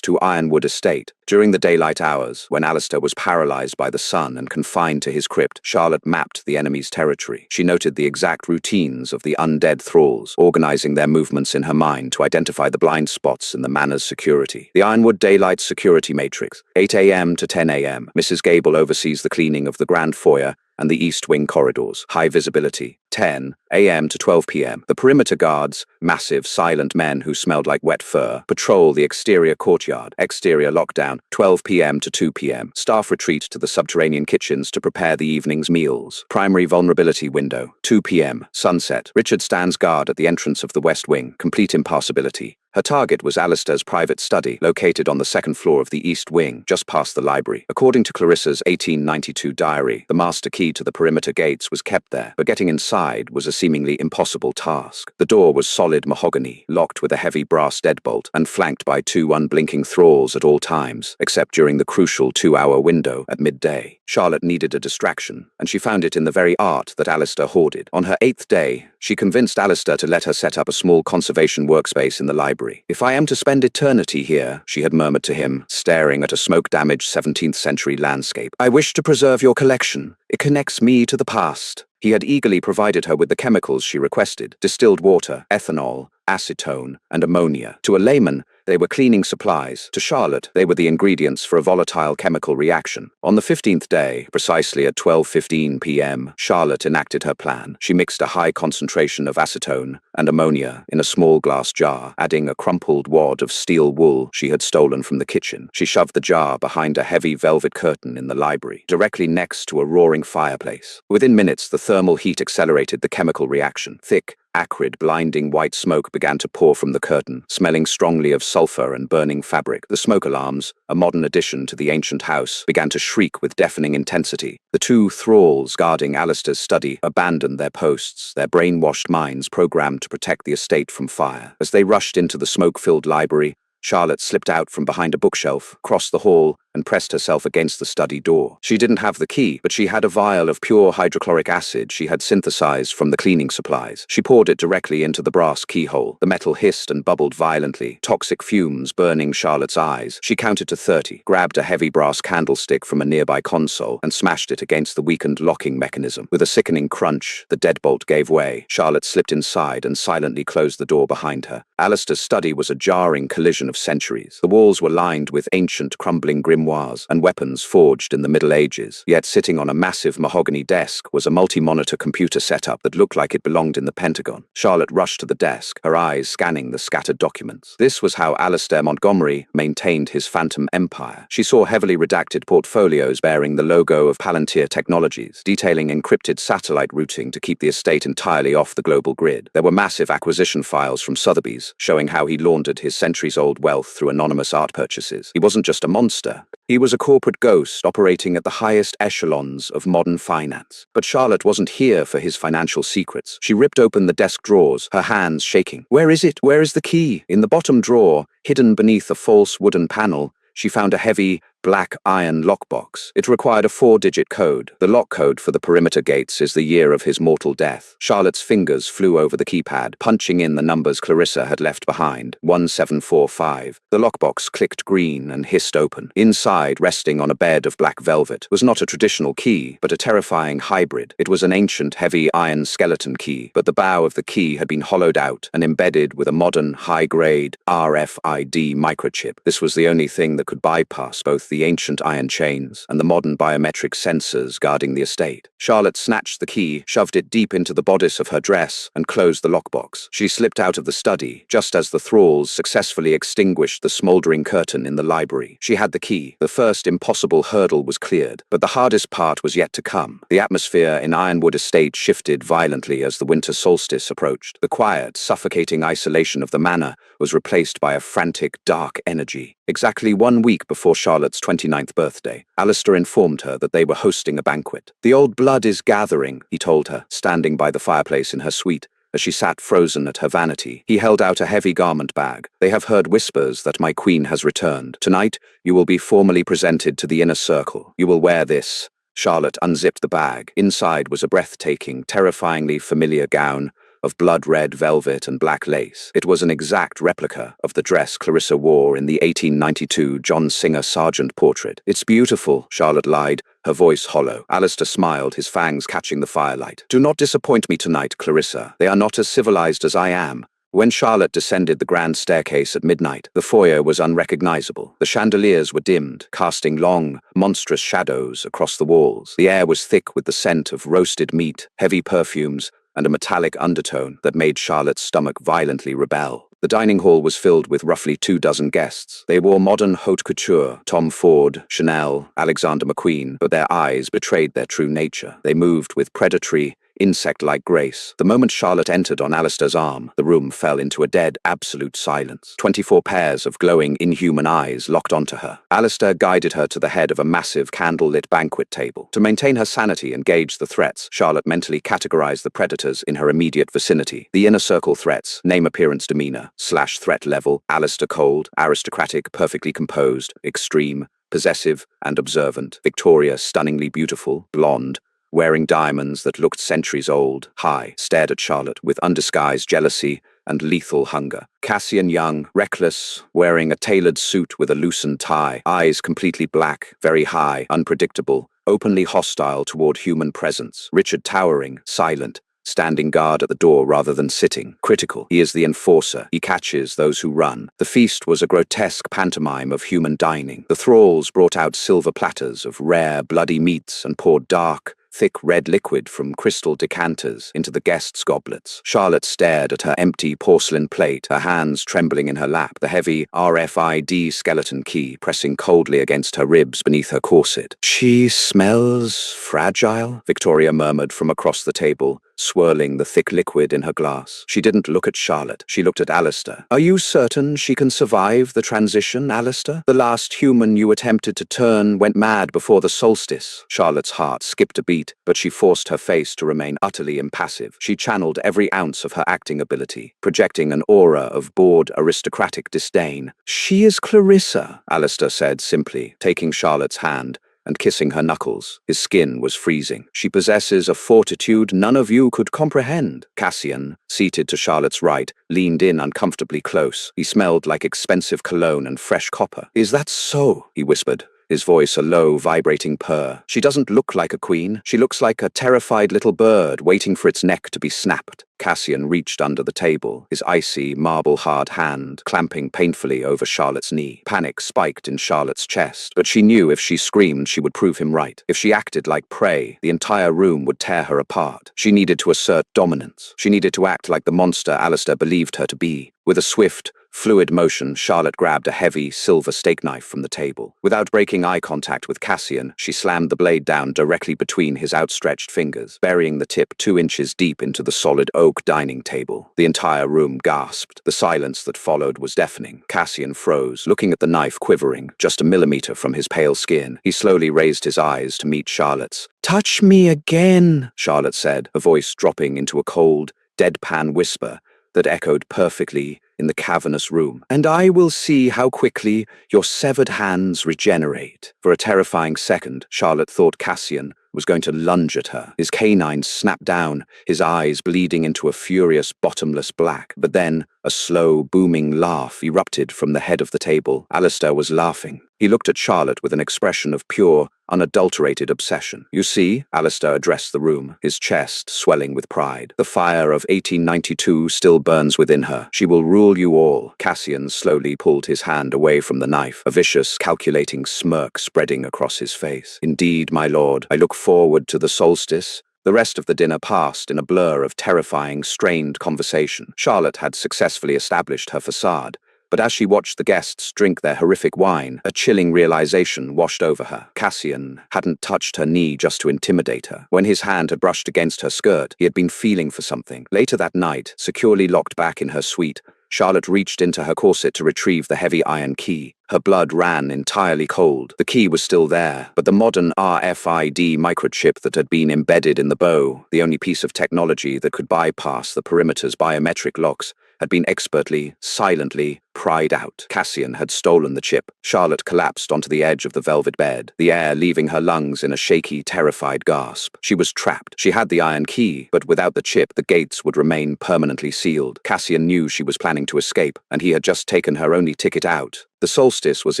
to Ironwood Estate. During the daylight hours, when Alistair was paralyzed by the sun and confined to his crypt, Charlotte mapped the enemy's territory. She noted the exact routines of the undead thralls, organizing their movements in her mind to identify the blind spots in the manor's security. The Ironwood Daylight Security Matrix, 8 a.m. to 10 a.m. Mrs. Gable oversees the cleaning of the grand foyer and the East Wing corridors. High visibility, 10 a.m. to 12 p.m. The perimeter guards, massive, silent men who smelled like wet fur, patrol the exterior courtyard. Exterior lockdown, 12 p.m. to 2 p.m. Staff retreat to the subterranean kitchens to prepare the evening's meals. Primary vulnerability window, 2 p.m. Sunset. Richard stands guard at the entrance of the West Wing, complete impassability. Her target was Alistair's private study, located on the second floor of the East Wing, just past the library. According to Clarissa's 1892 diary, the master key to the perimeter gates was kept there, but getting inside was a seemingly impossible task. The door was solid mahogany, locked with a heavy brass deadbolt, and flanked by 2 unblinking thralls at all times, except during the crucial 2-hour window at midday. Charlotte needed a distraction, and she found it in the very art that Alistair hoarded. On her 8th day, she convinced Alistair to let her set up a small conservation workspace in the library. "If I am to spend eternity here," she had murmured to him, staring at a smoke-damaged 17th century landscape, "I wish to preserve your collection. It connects me to the past." He had eagerly provided her with the chemicals she requested: distilled water, ethanol, acetone, and ammonia. To a layman, They were cleaning supplies. To Charlotte, they were the ingredients for a volatile chemical reaction. On the 15th day, precisely at 12:15 p.m., Charlotte enacted her plan. She mixed a high concentration of acetone and ammonia in a small glass jar, adding a crumpled wad of steel wool she had stolen from the kitchen. She shoved the jar behind a heavy velvet curtain in the library, directly next to a roaring fireplace. Within minutes, the thermal heat accelerated the chemical reaction. Thick, acrid, blinding white smoke began to pour from the curtain, smelling strongly of sulfur and burning fabric. The smoke alarms, a modern addition to the ancient house, began to shriek with deafening intensity. The two thralls guarding Alistair's study abandoned their posts, their brainwashed minds programmed to protect the estate from fire. As they rushed into the smoke-filled library, Charlotte slipped out from behind a bookshelf, crossed the hall, and pressed herself against the study door. She didn't have the key, but she had a vial of pure hydrochloric acid she had synthesized from the cleaning supplies. She poured it directly into the brass keyhole. The metal hissed and bubbled violently, toxic fumes burning Charlotte's eyes. She counted to 30, grabbed a heavy brass candlestick from a nearby console, and smashed it against the weakened locking mechanism. With a sickening crunch, the deadbolt gave way. Charlotte slipped inside and silently closed the door behind her. Alistair's study was a jarring collision of centuries. The walls were lined with ancient, crumbling grimoires and weapons forged in the Middle Ages. Yet sitting on a massive mahogany desk was a multi-monitor computer setup that looked like it belonged in the Pentagon. Charlotte rushed to the desk, her eyes scanning the scattered documents. This was how Alistair Montgomery maintained his phantom empire. She saw heavily redacted portfolios bearing the logo of Palantir Technologies, detailing encrypted satellite routing to keep the estate entirely off the global grid. There were massive acquisition files from Sotheby's, showing how he laundered his centuries-old wealth through anonymous art purchases. He wasn't just a monster. He was a corporate ghost operating at the highest echelons of modern finance. But Charlotte wasn't here for his financial secrets. She ripped open the desk drawers, her hands shaking. Where is it? Where is the key? In the bottom drawer, hidden beneath a false wooden panel, she found a heavy, black iron lockbox. It required a 4-digit code. The lock code for the perimeter gates is the year of his mortal death. Charlotte's fingers flew over the keypad, punching in the numbers Clarissa had left behind. 1745. The lockbox clicked green and hissed open. Inside, resting on a bed of black velvet, was not a traditional key, but a terrifying hybrid. It was an ancient, heavy iron skeleton key, but the bow of the key had been hollowed out and embedded with a modern, high-grade RFID microchip. This was the only thing that could bypass both the ancient iron chains and the modern biometric sensors guarding the estate. Charlotte snatched the key, shoved it deep into the bodice of her dress, and closed the lockbox. She slipped out of the study, just as the thralls successfully extinguished the smoldering curtain in the library. She had the key. The first impossible hurdle was cleared, but the hardest part was yet to come. The atmosphere in Ironwood Estate shifted violently as the winter solstice approached. The quiet, suffocating isolation of the manor was replaced by a frantic, dark energy. Exactly 1 week before Charlotte's 29th birthday, Alistair informed her that they were hosting a banquet. "The old blood is gathering," he told her, standing by the fireplace in her suite. As she sat frozen at her vanity, he held out a heavy garment bag. "They have heard whispers that my queen has returned. Tonight, you will be formally presented to the inner circle. You will wear this." Charlotte unzipped the bag. Inside was a breathtaking, terrifyingly familiar gown of blood-red velvet and black lace. It was an exact replica of the dress Clarissa wore in the 1892 John Singer Sargent portrait. "It's beautiful," Charlotte lied, her voice hollow. Alistair smiled, his fangs catching the firelight. "Do not disappoint me tonight, Clarissa. They are not as civilized as I am." When Charlotte descended the grand staircase at midnight, the foyer was unrecognizable. The chandeliers were dimmed, casting long, monstrous shadows across the walls. The air was thick with the scent of roasted meat, heavy perfumes, and a metallic undertone that made Charlotte's stomach violently rebel. The dining hall was filled with roughly 24 guests. They wore modern haute couture, Tom Ford, Chanel, Alexander McQueen, but their eyes betrayed their true nature. They moved with predatory, insect-like grace. The moment Charlotte entered on Alistair's arm, the room fell into a dead, absolute silence. 24 pairs of glowing, inhuman eyes locked onto her. Alistair guided her to the head of a massive candle-lit banquet table. To maintain her sanity and gauge the threats, Charlotte mentally categorized the predators in her immediate vicinity. The inner circle threats: name, appearance, demeanor, / threat level: Alistair cold, aristocratic, perfectly composed; extreme, possessive, and observant; Victoria stunningly beautiful, blonde, wearing diamonds that looked centuries old; high, stared at Charlotte with undisguised jealousy and lethal hunger. Cassian Young, reckless, wearing a tailored suit with a loosened tie, eyes completely black, very high, unpredictable, openly hostile toward human presence. Richard Towering, silent, standing guard at the door rather than sitting. Critical. He is the enforcer. He catches those who run. The feast was a grotesque pantomime of human dining. The thralls brought out silver platters of rare, bloody meats and poured dark, thick red liquid from crystal decanters into the guests' goblets. Charlotte stared at her empty porcelain plate, her hands trembling in her lap, the heavy RFID skeleton key pressing coldly against her ribs beneath her corset. "She smells fragile," Victoria murmured from across the table, swirling the thick liquid in her glass. She didn't look at Charlotte. She looked at Alistair. "Are you certain she can survive the transition, Alistair? The last human you attempted to turn went mad before the solstice." Charlotte's heart skipped a beat, but she forced her face to remain utterly impassive. She channeled every ounce of her acting ability, projecting an aura of bored aristocratic disdain. "She is Clarissa," Alistair said simply, taking Charlotte's hand and kissing her knuckles. His skin was freezing. "She possesses a fortitude none of you could comprehend." Cassian, seated to Charlotte's right, leaned in uncomfortably close. He smelled like expensive cologne and fresh copper. "Is that so?" he whispered, his voice a low, vibrating purr. "She doesn't look like a queen. She looks like a terrified little bird waiting for its neck to be snapped." Cassian reached under the table, his icy, marble-hard hand clamping painfully over Charlotte's knee. Panic spiked in Charlotte's chest, but she knew if she screamed, she would prove him right. If she acted like prey, the entire room would tear her apart. She needed to assert dominance. She needed to act like the monster Alistair believed her to be. With a swift, fluid motion, Charlotte grabbed a heavy, silver steak knife from the table. Without breaking eye contact with Cassian, she slammed the blade down directly between his outstretched fingers, burying the tip 2 inches deep into the solid oak dining table. The entire room gasped. The silence that followed was deafening. Cassian froze, looking at the knife quivering, just a millimeter from his pale skin. He slowly raised his eyes to meet Charlotte's. "Touch me again," Charlotte said, her voice dropping into a cold, deadpan whisper that echoed perfectly in the cavernous room, "and I will see how quickly your severed hands regenerate." For a terrifying second, Charlotte thought Cassian was going to lunge at her. His canines snapped down, his eyes bleeding into a furious, bottomless black. But then, a slow, booming laugh erupted from the head of the table. Alistair was laughing. He looked at Charlotte with an expression of pure, unadulterated obsession. "You see," Alistair addressed the room, his chest swelling with pride. "The fire of 1892 still burns within her. She will rule you all." Cassian slowly pulled his hand away from the knife, a vicious, calculating smirk spreading across his face. "Indeed, my lord, I look forward to the solstice." The rest of the dinner passed in a blur of terrifying, strained conversation. Charlotte had successfully established her facade, but as she watched the guests drink their horrific wine, a chilling realization washed over her. Cassian hadn't touched her knee just to intimidate her. When his hand had brushed against her skirt, he had been feeling for something. Later that night, securely locked back in her suite, Charlotte reached into her corset to retrieve the heavy iron key. Her blood ran entirely cold. The key was still there, but the modern RFID microchip that had been embedded in the bow, the only piece of technology that could bypass the perimeter's biometric locks, had been expertly, silently pried out. Cassian had stolen the chip. Charlotte collapsed onto the edge of the velvet bed, the air leaving her lungs in a shaky, terrified gasp. She was trapped. She had the iron key, but without the chip, the gates would remain permanently sealed. Cassian knew she was planning to escape, and he had just taken her only ticket out. The solstice was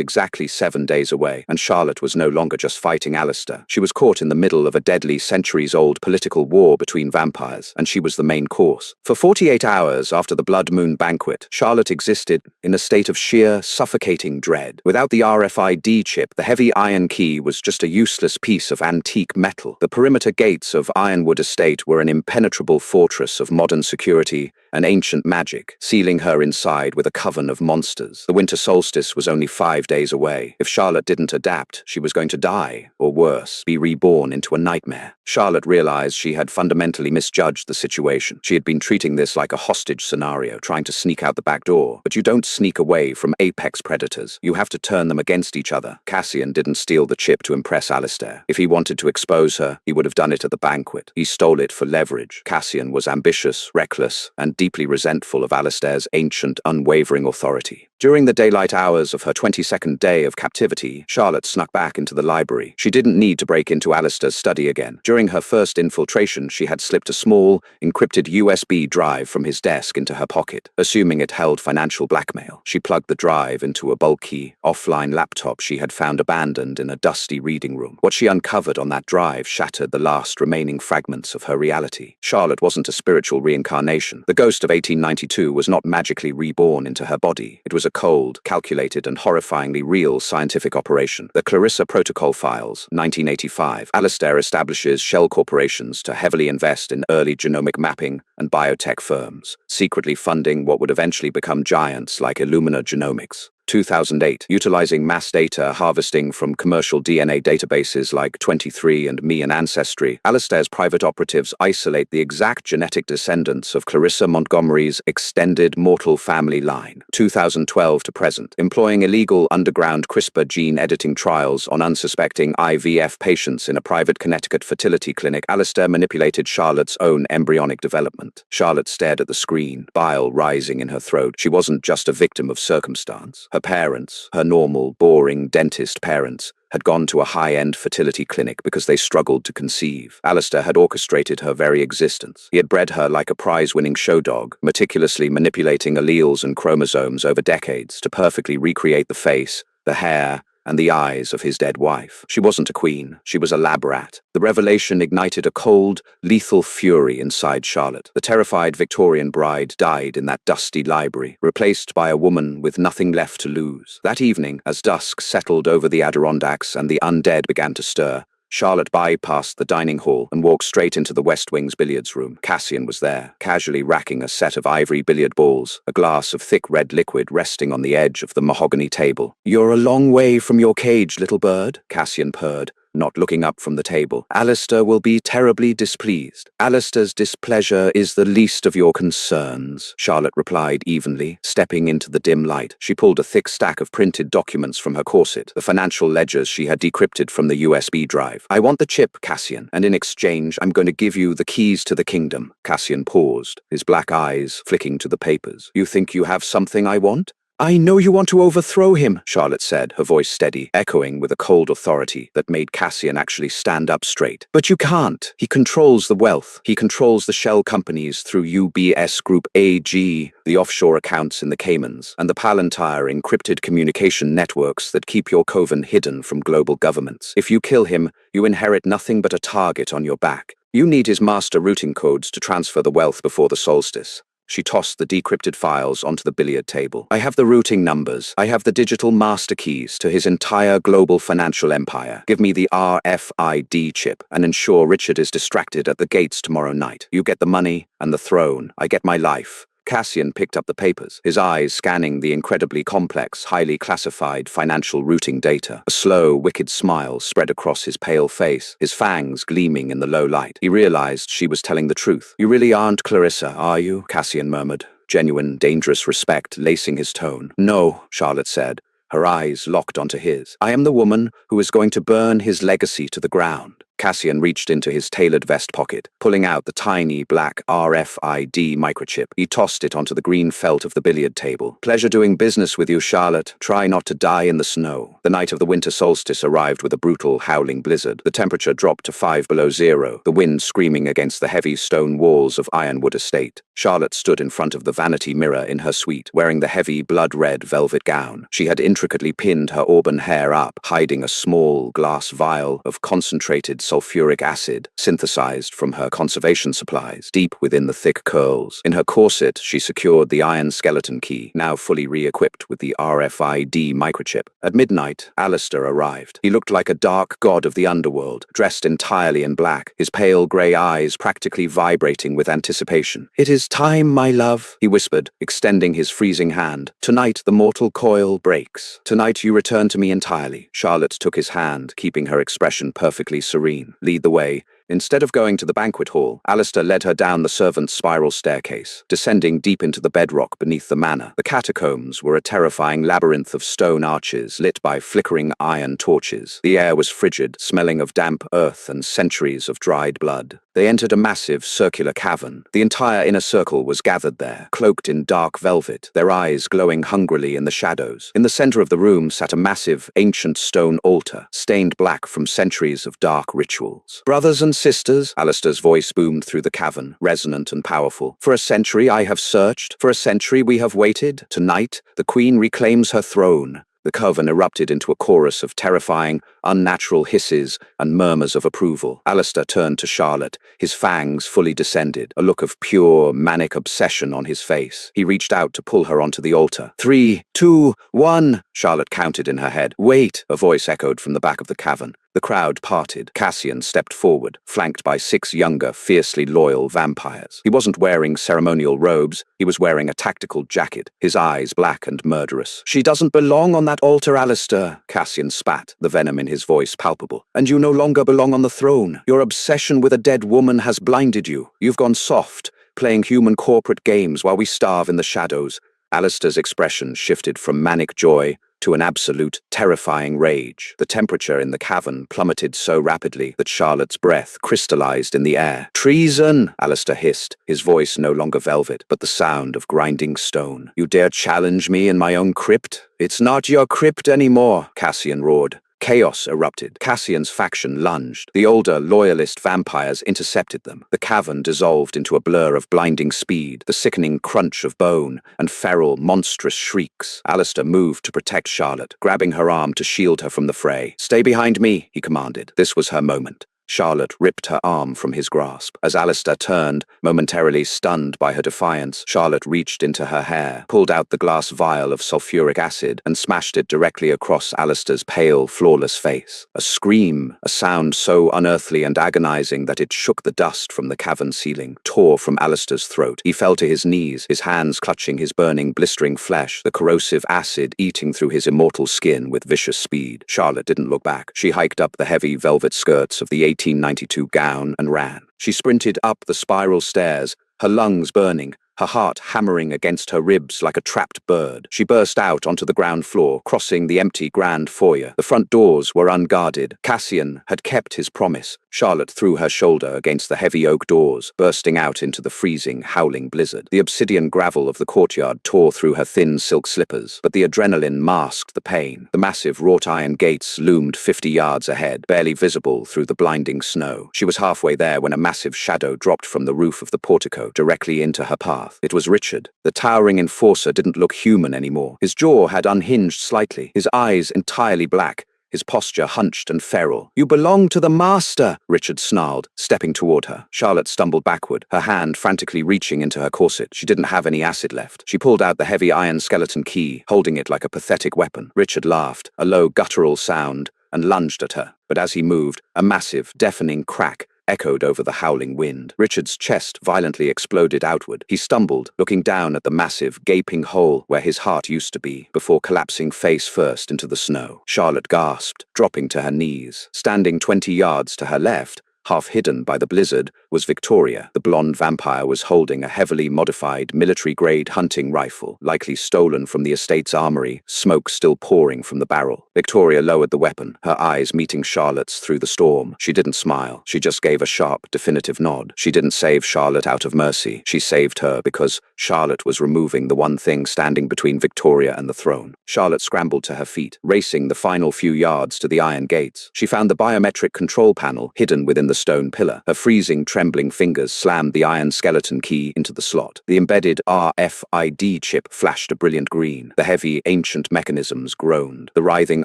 exactly 7 days away, and Charlotte was no longer just fighting Alistair. She was caught in the middle of a deadly, centuries-old political war between vampires, and she was the main course. For 48 hours after the Blood Moon banquet, Charlotte existed in a state of sheer, suffocating dread. Without the RFID chip, the heavy iron key was just a useless piece of antique metal. The perimeter gates of Ironwood Estate were an impenetrable fortress of modern security and ancient magic, sealing her inside with a coven of monsters. The winter solstice was only 5 days away. If Charlotte didn't adapt, she was going to die, or worse, be reborn into a nightmare. Charlotte realized she had fundamentally misjudged the situation. She had been treating this like a hostage scenario, trying to sneak out the back door. But you don't sneak away from apex predators. You have to turn them against each other. Cassian didn't steal the chip to impress Alistair. If he wanted to expose her, he would have done it at the banquet. He stole it for leverage. Cassian was ambitious, reckless, and deeply resentful of Alistair's ancient, unwavering authority. During the daylight hours of her 22nd day of captivity, Charlotte snuck back into the library. She didn't need to break into Alistair's study again. During her first infiltration, she had slipped a small, encrypted USB drive from his desk into her pocket. Assuming it held financial blackmail, she plugged the drive into a bulky, offline laptop she had found abandoned in a dusty reading room. What she uncovered on that drive shattered the last remaining fragments of her reality. Charlotte wasn't a spiritual reincarnation. The ghost of 1892 was not magically reborn into her body. It was a cold, calculated, and horrifyingly real scientific operation. The Clarissa Protocol Files, 1985. Alistair establishes shell corporations to heavily invest in early genomic mapping and biotech firms, secretly funding what would eventually become giants like Illumina Genomics. 2008, utilizing mass data harvesting from commercial DNA databases like 23andMe and Ancestry, Alistair's private operatives isolate the exact genetic descendants of Clarissa Montgomery's extended mortal family line. 2012 to present, employing illegal underground CRISPR gene editing trials on unsuspecting IVF patients in a private Connecticut fertility clinic, Alistair manipulated Charlotte's own embryonic development. Charlotte stared at the screen, bile rising in her throat. She wasn't just a victim of circumstance. Her parents, her normal, boring dentist parents, had gone to a high-end fertility clinic because they struggled to conceive. Alistair had orchestrated her very existence. He had bred her like a prize-winning show dog, meticulously manipulating alleles and chromosomes over decades to perfectly recreate the face, the hair, and the eyes of his dead wife. She wasn't a queen, she was a lab rat. The revelation ignited a cold, lethal fury inside Charlotte. The terrified Victorian bride died in that dusty library, replaced by a woman with nothing left to lose. That evening, as dusk settled over the Adirondacks and the undead began to stir, Charlotte bypassed the dining hall and walked straight into the West Wing's billiards room. Cassian was there, casually racking a set of ivory billiard balls, a glass of thick red liquid resting on the edge of the mahogany table. "You're a long way from your cage, little bird," Cassian purred, not looking up from the table. "Alistair will be terribly displeased." "Alistair's displeasure is the least of your concerns," Charlotte replied evenly, stepping into the dim light. She pulled a thick stack of printed documents from her corset, the financial ledgers she had decrypted from the USB drive. "I want the chip, Cassian, and in exchange I'm going to give you the keys to the kingdom." Cassian paused, his black eyes flicking to the papers. "You think you have something I want?" "I know you want to overthrow him," Charlotte said, her voice steady, echoing with a cold authority that made Cassian actually stand up straight. "But you can't. He controls the wealth. He controls the shell companies through UBS Group AG, the offshore accounts in the Caymans, and the Palantir encrypted communication networks that keep your coven hidden from global governments. If you kill him, you inherit nothing but a target on your back. You need his master routing codes to transfer the wealth before the solstice." She tossed the decrypted files onto the billiard table. "I have the routing numbers. I have the digital master keys to his entire global financial empire. Give me the RFID chip and ensure Richard is distracted at the gates tomorrow night. You get the money and the throne. I get my life." Cassian picked up the papers, his eyes scanning the incredibly complex, highly classified financial routing data. A slow, wicked smile spread across his pale face, his fangs gleaming in the low light. He realized she was telling the truth. "You really aren't Clarissa, are you?" Cassian murmured, genuine, dangerous respect lacing his tone. "No," Charlotte said, her eyes locked onto his. "I am the woman who is going to burn his legacy to the ground." Cassian reached into his tailored vest pocket, pulling out the tiny black RFID microchip. He tossed it onto the green felt of the billiard table. "Pleasure doing business with you, Charlotte. Try not to die in the snow." The night of the winter solstice arrived with a brutal, howling blizzard. The temperature dropped to 5 below zero, the wind screaming against the heavy stone walls of Ironwood Estate. Charlotte stood in front of the vanity mirror in her suite, wearing the heavy, blood-red velvet gown. She had intricately pinned her auburn hair up, hiding a small glass vial of concentrated sulfuric acid, synthesized from her conservation supplies, deep within the thick curls. In her corset, she secured the iron skeleton key, now fully re-equipped with the RFID microchip. At midnight, Alistair arrived. He looked like a dark god of the underworld, dressed entirely in black, his pale grey eyes practically vibrating with anticipation. "It is time, my love," he whispered, extending his freezing hand. "Tonight the mortal coil breaks. Tonight you return to me entirely." Charlotte took his hand, keeping her expression perfectly serene. "Lead the way. Instead of going to the banquet hall, Alistair led her down the servants' spiral staircase, descending deep into the bedrock beneath the manor. The catacombs were a terrifying labyrinth of stone arches lit by flickering iron torches. The air was frigid, smelling of damp earth and centuries of dried blood. They entered a massive, circular cavern. The entire inner circle was gathered there, cloaked in dark velvet, their eyes glowing hungrily in the shadows. In the center of the room sat a massive, ancient stone altar, stained black from centuries of dark rituals. "Brothers and sisters," Alistair's voice boomed through the cavern, resonant and powerful. "For a century I have searched. For a century we have waited. Tonight, the Queen reclaims her throne." The coven erupted into a chorus of terrifying, unnatural hisses and murmurs of approval. Alistair turned to Charlotte, his fangs fully descended, a look of pure, manic obsession on his face. He reached out to pull her onto the altar. 3, 2, 1, Charlotte counted in her head. "Wait," a voice echoed from the back of the cavern. The crowd parted. Cassian stepped forward, flanked by 6 younger, fiercely loyal vampires. He wasn't wearing ceremonial robes, he was wearing a tactical jacket, his eyes black and murderous. "She doesn't belong on that altar, Alistair," Cassian spat, the venom in his voice palpable. "And you no longer belong on the throne. Your obsession with a dead woman has blinded you. You've gone soft, playing human corporate games while we starve in the shadows." Alistair's expression shifted from manic joy to an absolute, terrifying rage. The temperature in the cavern plummeted so rapidly that Charlotte's breath crystallized in the air. "Treason!" Alistair hissed, his voice no longer velvet, but the sound of grinding stone. "You dare challenge me in my own crypt? It's not your crypt anymore," Cassian roared. Chaos erupted. Cassian's faction lunged. The older, loyalist vampires intercepted them. The cavern dissolved into a blur of blinding speed, the sickening crunch of bone, and feral, monstrous shrieks. Alistair moved to protect Charlotte, grabbing her arm to shield her from the fray. "Stay behind me," he commanded. This was her moment. Charlotte ripped her arm from his grasp. As Alistair turned, momentarily stunned by her defiance, Charlotte reached into her hair, pulled out the glass vial of sulfuric acid, and smashed it directly across Alistair's pale, flawless face. A scream, a sound so unearthly and agonizing that it shook the dust from the cavern ceiling, tore from Alistair's throat. He fell to his knees, his hands clutching his burning, blistering flesh, the corrosive acid eating through his immortal skin with vicious speed. Charlotte didn't look back. She hiked up the heavy velvet skirts of the 1892 gown and ran. She sprinted up the spiral stairs, her lungs burning, her heart hammering against her ribs like a trapped bird. She burst out onto the ground floor, crossing the empty grand foyer. The front doors were unguarded. Cassian had kept his promise. Charlotte threw her shoulder against the heavy oak doors, bursting out into the freezing, howling blizzard. The obsidian gravel of the courtyard tore through her thin silk slippers, but the adrenaline masked the pain. The massive wrought iron gates loomed 50 yards ahead, barely visible through the blinding snow. She was halfway there when a massive shadow dropped from the roof of the portico, directly into her path. It was Richard. The towering enforcer didn't look human anymore. His jaw had unhinged slightly, his eyes entirely black, his posture hunched and feral. "You belong to the master," Richard snarled, stepping toward her. Charlotte stumbled backward, her hand frantically reaching into her corset. She didn't have any acid left. She pulled out the heavy iron skeleton key, holding it like a pathetic weapon. Richard laughed, a low guttural sound, and lunged at her. But as he moved, a massive, deafening crack echoed over the howling wind. Richard's chest violently exploded outward. He stumbled, looking down at the massive, gaping hole where his heart used to be, before collapsing face first into the snow. Charlotte gasped, dropping to her knees. Standing 20 yards to her left, half hidden by the blizzard, was Victoria. The blonde vampire was holding a heavily modified military-grade hunting rifle, likely stolen from the estate's armory, smoke still pouring from the barrel. Victoria lowered the weapon, her eyes meeting Charlotte's through the storm. She didn't smile. She just gave a sharp, definitive nod. She didn't save Charlotte out of mercy. She saved her because Charlotte was removing the one thing standing between Victoria and the throne. Charlotte scrambled to her feet, racing the final few yards to the iron gates. She found the biometric control panel hidden within the stone pillar. Her freezing, trembling fingers slammed the iron skeleton key into the slot. The embedded RFID chip flashed a brilliant green. The heavy, ancient mechanisms groaned. The writhing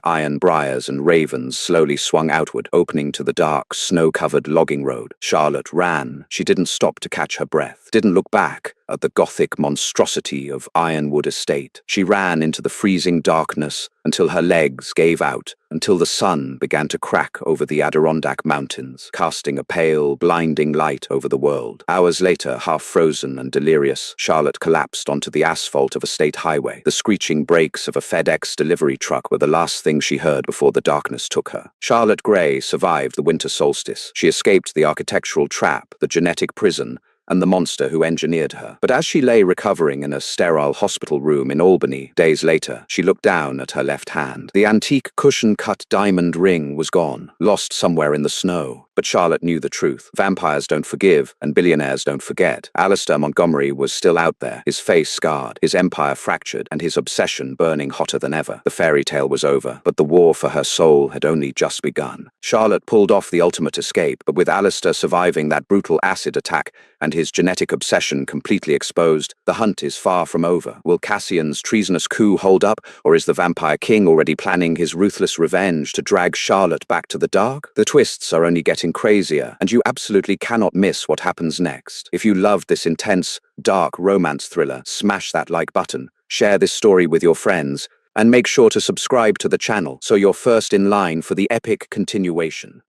iron briars and ravens slowly swung outward, opening to the dark, snow-covered logging road. Charlotte ran. She didn't stop to catch her breath. didn't look back at the gothic monstrosity of Ironwood Estate. She ran into the freezing darkness until her legs gave out, until the sun began to crack over the Adirondack Mountains, casting a pale, blinding light over the world. Hours later, half frozen and delirious, Charlotte collapsed onto the asphalt of a state highway. The screeching brakes of a FedEx delivery truck were the last thing she heard before the darkness took her. Charlotte Gray survived the winter solstice. She escaped the architectural trap, the genetic prison, and the monster who engineered her. But as she lay recovering in a sterile hospital room in Albany, days later, she looked down at her left hand. The antique cushion-cut diamond ring was gone, lost somewhere in the snow. But Charlotte knew the truth. Vampires don't forgive, and billionaires don't forget. Alistair Montgomery was still out there, his face scarred, his empire fractured, and his obsession burning hotter than ever. The fairy tale was over, but the war for her soul had only just begun. Charlotte pulled off the ultimate escape, but with Alistair surviving that brutal acid attack and his genetic obsession completely exposed, the hunt is far from over. Will Cassian's treasonous coup hold up, or is the Vampire King already planning his ruthless revenge to drag Charlotte back to the dark? The twists are only getting crazier, and you absolutely cannot miss what happens next. If you loved this intense, dark romance thriller, smash that like button, share this story with your friends, and make sure to subscribe to the channel so you're first in line for the epic continuation.